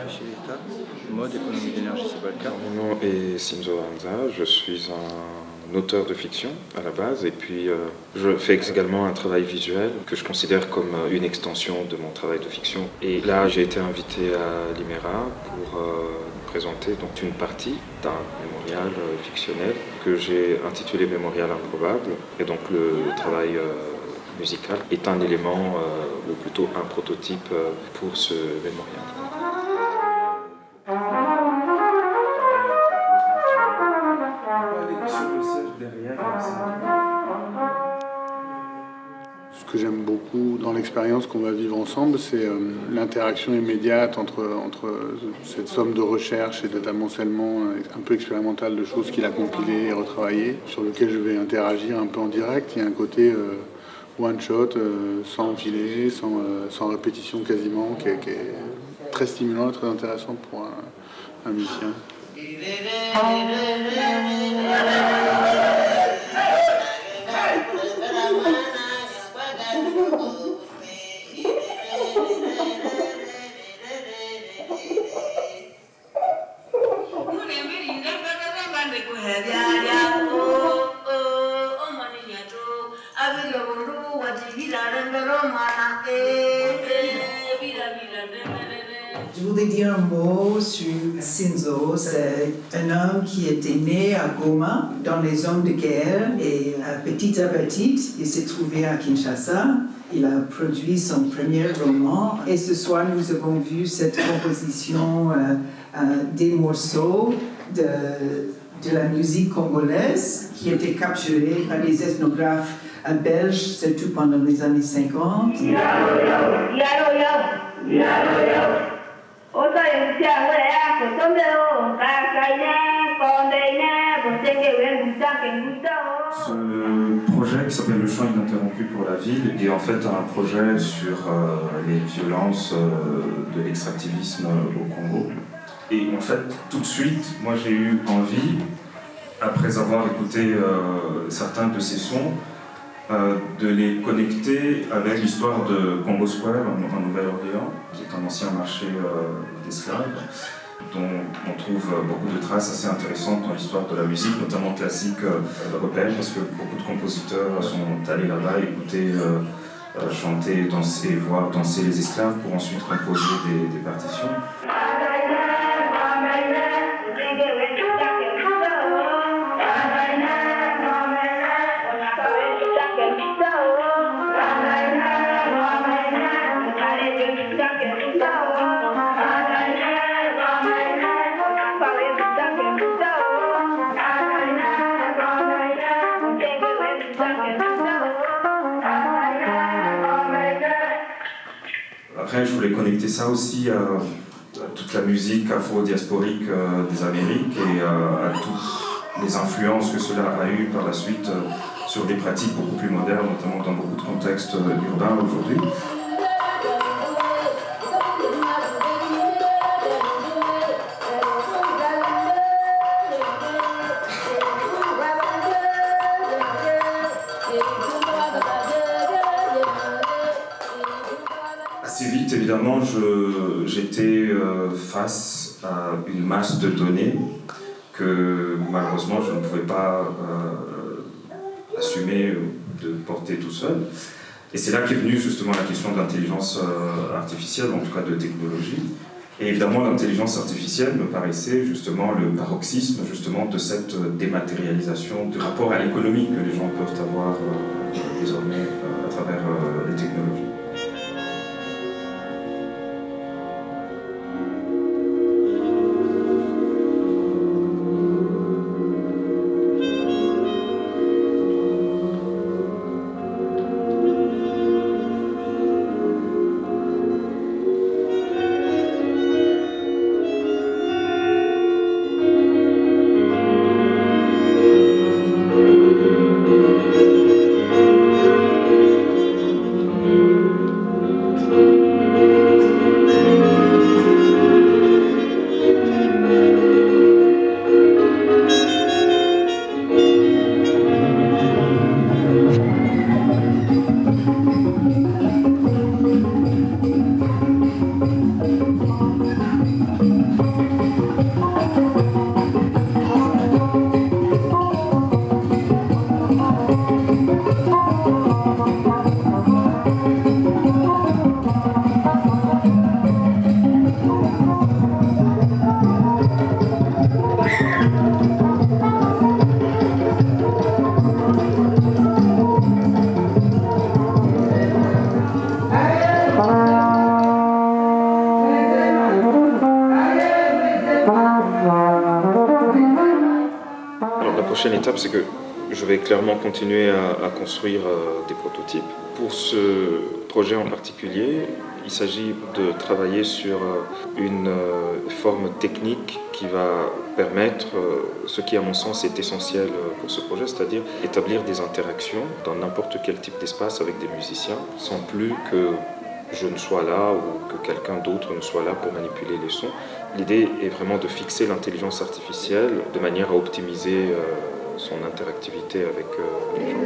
Chez l'État, mode, économie d'énergie, c'est pas le cas. Mon nom est Simzo Hanza, je suis un auteur de fiction à la base et puis je fais également un travail visuel que je considère comme une extension de mon travail de fiction. Et là, j'ai été invité à l'IMERA pour présenter donc une partie d'un mémorial fictionnel que j'ai intitulé Mémorial improbable. Et donc le travail musical est un élément, ou plutôt un prototype pour ce mémorial. Ce que j'aime beaucoup dans l'expérience qu'on va vivre ensemble, c'est l'interaction immédiate entre cette somme de recherche et d'amoncellement un peu expérimental de choses qu'il a compilées et retravaillées, sur lequel je vais interagir un peu en direct. Il y a un côté one shot, sans filet, sans répétition quasiment, qui est très stimulant et très intéressant pour un musicien. Je voudrais dire un mot sur Simzo. C'est un homme qui était né à Goma, dans les zones de guerre, et petit à petit, il s'est trouvé à Kinshasa. Il a produit son premier roman, et ce soir, nous avons vu cette composition des morceaux de la musique congolaise qui était capturée par les ethnographes belges, surtout pendant les années 50. Ce projet qui s'appelle Le chant ininterrompu pour la ville est en fait un projet sur les violences de l'extractivisme au Congo. Et en fait, tout de suite, moi j'ai eu envie, après avoir écouté certains de ces sons, de les connecter avec l'histoire de Congo Square en Nouvelle-Orléans, qui est un ancien marché d'esclaves, dont on trouve beaucoup de traces assez intéressantes dans l'histoire de la musique, notamment classique européenne, parce que beaucoup de compositeurs sont allés là-bas écouter, chanter, danser, voir danser les esclaves pour ensuite composer des partitions. Après, je voulais connecter ça aussi à toute la musique afro-diasporique des Amériques et à toutes les influences que cela a eu par la suite sur des pratiques beaucoup plus modernes, notamment dans beaucoup de contextes urbains aujourd'hui. Assez vite, évidemment, j'étais face à une masse de données que malheureusement je ne pouvais pas assumer de porter tout seul. Et c'est là qu'est venue justement la question de l'intelligence artificielle, en tout cas de technologie. Et évidemment, l'intelligence artificielle me paraissait justement le paroxysme justement de cette dématérialisation du rapport à l'économie que les gens peuvent avoir désormais à travers les technologies. prochaine étape, c'est que je vais clairement continuer à construire des prototypes. Pour ce projet en particulier, il s'agit de travailler sur une forme technique qui va permettre ce qui, à mon sens, est essentiel pour ce projet, c'est-à-dire établir des interactions dans n'importe quel type d'espace avec des musiciens, sans plus que je ne sois là ou que quelqu'un d'autre ne soit là pour manipuler les sons. L'idée est vraiment de fixer l'intelligence artificielle de manière à optimiser son interactivité avec les gens.